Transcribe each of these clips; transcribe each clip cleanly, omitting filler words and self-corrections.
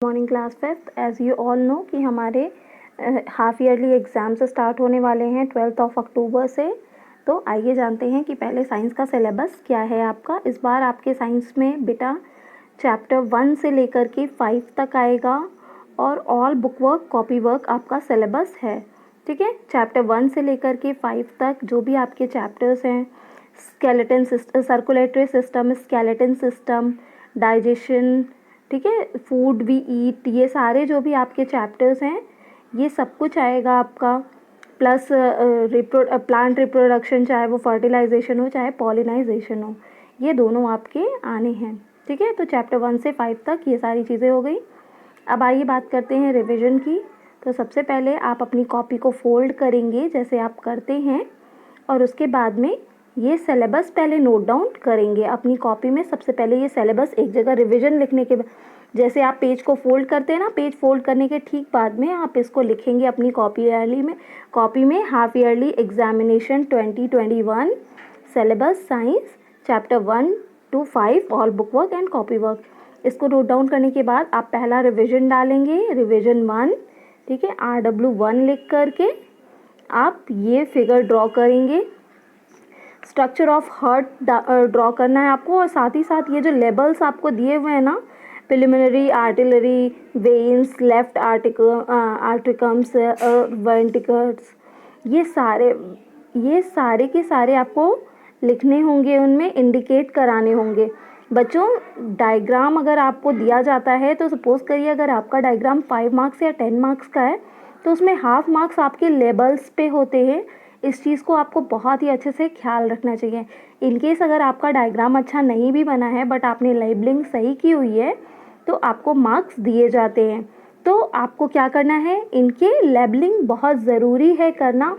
Morning class fifth. As you all know कि हमारे half yearly exams start होने वाले हैं 12 अक्टूबर से। तो आइए जानते हैं कि पहले साइंस का सिलेबस क्या है आपका। इस बार आपके साइंस में बेटा चैप्टर 1 से लेकर के 5 तक आएगा और all book work copy work आपका सिलेबस है। ठीक है, चैप्टर 1 से लेकर के 5 तक जो भी आपके चैप्टर्स हैं, skeleton system, circulatory system, skeleton system, digestion, ठीक है, फूड वी ईट, ये सारे जो भी आपके चैप्टर्स हैं ये सब कुछ आएगा आपका। प्लस प्लांट रिप्रोडक्शन, चाहे वो फर्टिलाइजेशन हो चाहे पॉलिनाइजेशन हो, ये दोनों आपके आने हैं। ठीक है, तो चैप्टर 1 से 5 तक ये सारी चीज़ें हो गई। अब आइए बात करते हैं रिवीजन की। तो सबसे पहले आप अपनी कॉपी को फोल्ड करेंगे जैसे आप करते हैं, और उसके बाद में ये सिलेबस पहले नोट डाउन करेंगे अपनी कॉपी में। सबसे पहले ये सिलेबस एक जगह, रिवीजन लिखने के जैसे आप पेज को फोल्ड करते हैं ना, पेज फोल्ड करने के ठीक बाद में आप इसको लिखेंगे अपनी कॉपी में half yearly examination 2021 syllabus science chapter 1 to 5 all book work and copy work. इसको नोट डाउन करने के बाद आप पहला रिवीजन डालेंगे, रिवीजन 1। ठीक है, RW1 लिख करके आप ये फिगर ड्रॉ करेंगे। स्ट्रक्चर ऑफ हार्ट ड्रॉ करना है आपको, और साथ ही साथ ये जो लेबल्स आपको दिए हुए हैं ना, preliminary, artillery, veins, left atriums, ventricles, ये सारे के सारे आपको लिखने होंगे, उनमें इंडिकेट कराने होंगे। बच्चों, डायग्राम अगर आपको दिया जाता है तो सपोज करिए अगर आपका डायग्राम 5 मार्क्स या 10 मार्क्स का है तो उसमें हाफ मार्क्स आपके लेबल्स पे होते हैं। इस चीज़ को आपको बहुत ही अच्छे से ख्याल रखना चाहिए। इनकेस अगर आपका डायग्राम अच्छा नहीं भी बना है बट आपने लेबलिंग सही की हुई है तो आपको मार्क्स दिए जाते हैं। तो आपको क्या करना है, इनके लेबलिंग बहुत ज़रूरी है करना।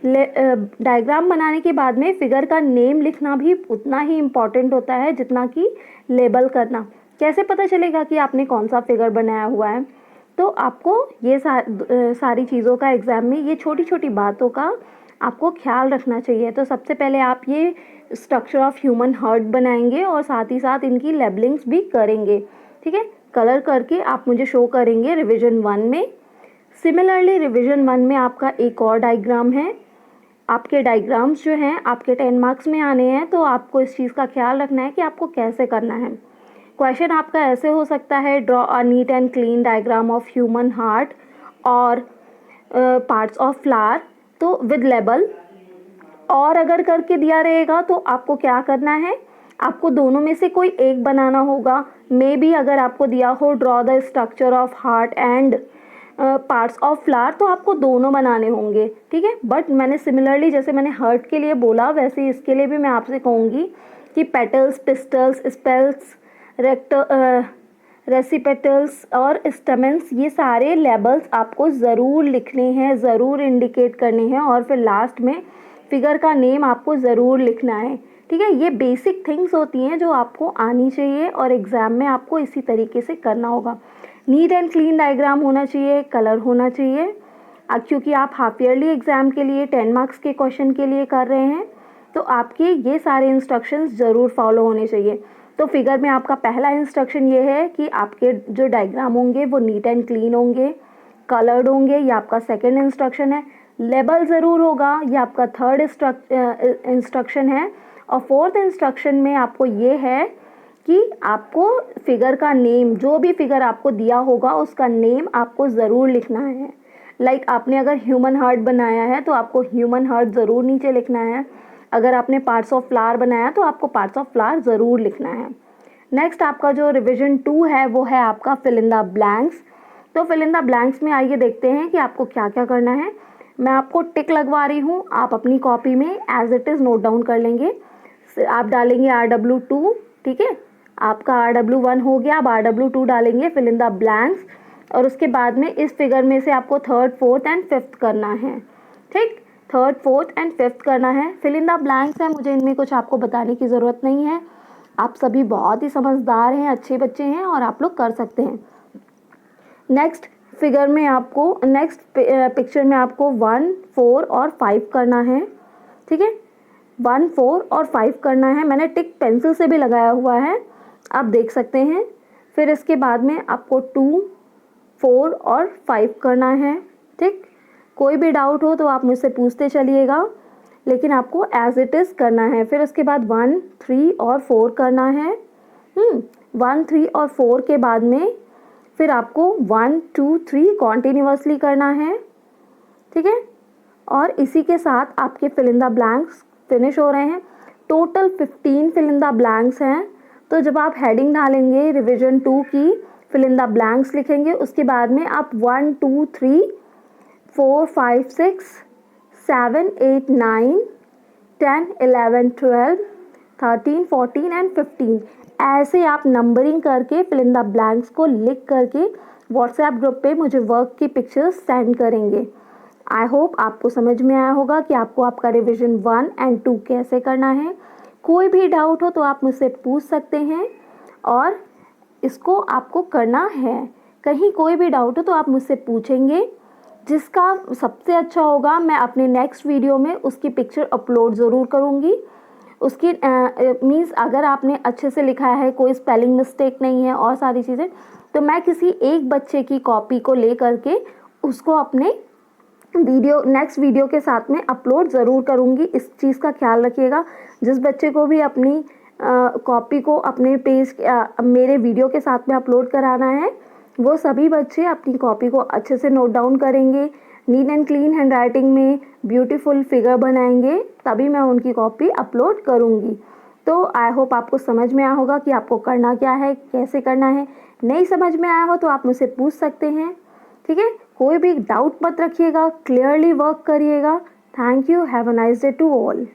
डायग्राम बनाने के बाद में फिगर का नेम लिखना भी उतना ही इम्पॉर्टेंट होता है जितना कि लेबल करना। कैसे पता चलेगा कि आपने कौन सा फिगर बनाया हुआ है? तो आपको ये सारी चीज़ों का एग्ज़ाम में, ये छोटी छोटी बातों का आपको ख्याल रखना चाहिए। तो सबसे पहले आप ये स्ट्रक्चर ऑफ ह्यूमन हार्ट बनाएंगे और साथ ही साथ इनकी लेबलिंग्स भी करेंगे। ठीक है, कलर करके आप मुझे शो करेंगे रिवीजन 1 में। सिमिलरली रिवीजन 1 में आपका एक और डायग्राम है। आपके डायग्राम्स जो हैं आपके 10 मार्क्स में आने हैं, तो आपको इस चीज़ का ख्याल रखना है कि आपको कैसे करना है। क्वेश्चन आपका ऐसे हो सकता है, draw a neat and clean diagram of human heart और पार्ट्स ऑफ फ्लावर, तो विद लेबल। और अगर करके दिया रहेगा तो आपको क्या करना है, आपको दोनों में से कोई एक बनाना होगा। मे बी अगर आपको दिया हो draw the structure of heart and parts of flower, तो आपको दोनों बनाने होंगे। ठीक है, बट मैंने सिमिलरली जैसे मैंने हार्ट के लिए बोला वैसे ही इसके लिए भी मैं आपसे कहूँगी कि पेटल्स, पिस्टल्स, स्पेल्स, रेसिपेटल्स और स्टमेंस, ये सारे लेबल्स आपको ज़रूर लिखने हैं, ज़रूर इंडिकेट करने हैं, और फिर लास्ट में फिगर का नेम आपको ज़रूर लिखना है। ठीक है, ये बेसिक थिंग्स होती हैं जो आपको आनी चाहिए और एग्ज़ाम में आपको इसी तरीके से करना होगा। नीट एंड क्लीन डायग्राम होना चाहिए, कलर होना चाहिए। क्योंकि आप हाफ ईयरली एग्ज़ाम के लिए 10 मार्क्स के क्वेश्चन के लिए कर रहे हैं, तो आपके ये सारे इंस्ट्रक्शंस ज़रूर फॉलो होने चाहिए। तो फिगर में आपका पहला इंस्ट्रक्शन ये है कि आपके जो डायग्राम होंगे वो नीट एंड क्लीन होंगे, कलर्ड होंगे, ये आपका सेकेंड इंस्ट्रक्शन है। लेबल ज़रूर होगा, ये आपका थर्ड इंस्ट्रक्शन है। और फोर्थ इंस्ट्रक्शन में आपको ये है कि आपको फिगर का नेम, जो भी फिगर आपको दिया होगा उसका नेम आपको ज़रूर लिखना है। लाइक आपने अगर ह्यूमन हार्ट बनाया है तो आपको ह्यूमन हार्ट ज़रूर नीचे लिखना है। अगर आपने पार्ट्स ऑफ फ्लावर बनाया तो आपको पार्ट्स ऑफ फ्लावर ज़रूर लिखना है। नेक्स्ट आपका जो रिवीजन 2 है वो है आपका फिल इन द ब्लैंक्स। तो फिल इन द ब्लैंक्स में आइए देखते हैं कि आपको क्या क्या करना है। मैं आपको टिक लगवा रही हूँ, आप अपनी कॉपी में as it is note down कर लेंगे। आप डालेंगे RW2, ठीक है, आपका RW1 हो गया, अब RW2 डालेंगे, फिल इन द ब्लैंक्स, और उसके बाद में इस फिगर में से आपको थर्ड, फोर्थ एंड फिफ्थ करना है। ठीक, थर्ड, फोर्थ एंड फिफ्थ करना है। फिल इन द ब्लैंक्स है, मुझे इनमें कुछ आपको बताने की ज़रूरत नहीं है। आप सभी बहुत ही समझदार हैं, अच्छे बच्चे हैं और आप लोग कर सकते हैं। नेक्स्ट फिगर में आपको, नेक्स्ट पिक्चर में आपको 1, 4 और 5 करना है। ठीक है, 1, 4 और 5 करना है। मैंने टिक पेंसिल से भी लगाया हुआ है, आप देख सकते हैं। फिर इसके बाद में आपको 2, 4 और 5 करना है। ठीक, कोई भी डाउट हो तो आप मुझसे पूछते चलिएगा, लेकिन आपको एज इट इज़ करना है। फिर उसके बाद 1, 3 और 4 करना है। 1, 3 और 4 के बाद में फिर आपको 1, 2, 3 कॉन्टिन्यूसली करना है। ठीक है, और इसी के साथ आपके fill in the blanks finish हो रहे हैं। Total 15 fill in the blanks हैं। तो जब आप हेडिंग डालेंगे रिवीजन 2 की, फिल इन द ब्लैंक्स लिखेंगे, उसके बाद में आप 1, 2, 3, 4, 5, 6, 7, 8, 9, 10, 11, 12, 13, 14 एंड 15 ऐसे आप नंबरिंग करके फिल इन द ब्लैंक्स को लिख करके व्हाट्सएप ग्रुप पे मुझे वर्क की पिक्चर्स सेंड करेंगे। आई होप आपको समझ में आया होगा कि आपको आपका रिवीजन 1 एंड 2 कैसे करना है। कोई भी डाउट हो तो आप मुझसे पूछ सकते हैं और इसको आपको करना है। कहीं कोई भी डाउट हो तो आप मुझसे पूछेंगे। जिसका सबसे अच्छा होगा मैं अपने नेक्स्ट वीडियो में उसकी पिक्चर अपलोड ज़रूर करूँगी। उसकी मीन्स अगर आपने अच्छे से लिखा है, कोई स्पेलिंग मिस्टेक नहीं है और सारी चीज़ें, तो मैं किसी एक बच्चे की कॉपी को ले करके उसको अपने नेक्स्ट वीडियो के साथ में अपलोड ज़रूर करूँगी। इस चीज़ का ख्याल रखिएगा। जिस बच्चे को भी अपनी कॉपी को अपने पेज मेरे वीडियो के साथ में अपलोड कराना है, वो सभी बच्चे अपनी कॉपी को अच्छे से नोट डाउन करेंगे, neat and clean hand writing में ब्यूटीफुल फिगर बनाएंगे, तभी मैं उनकी कॉपी अपलोड करूँगी। तो आई होप आपको समझ में आया होगा कि आपको करना क्या है, कैसे करना है। नहीं समझ में आया हो तो आप मुझसे पूछ सकते हैं। ठीक है, कोई भी डाउट मत रखिएगा, क्लियरली वर्क करिएगा। Thank you, have a nice day to all.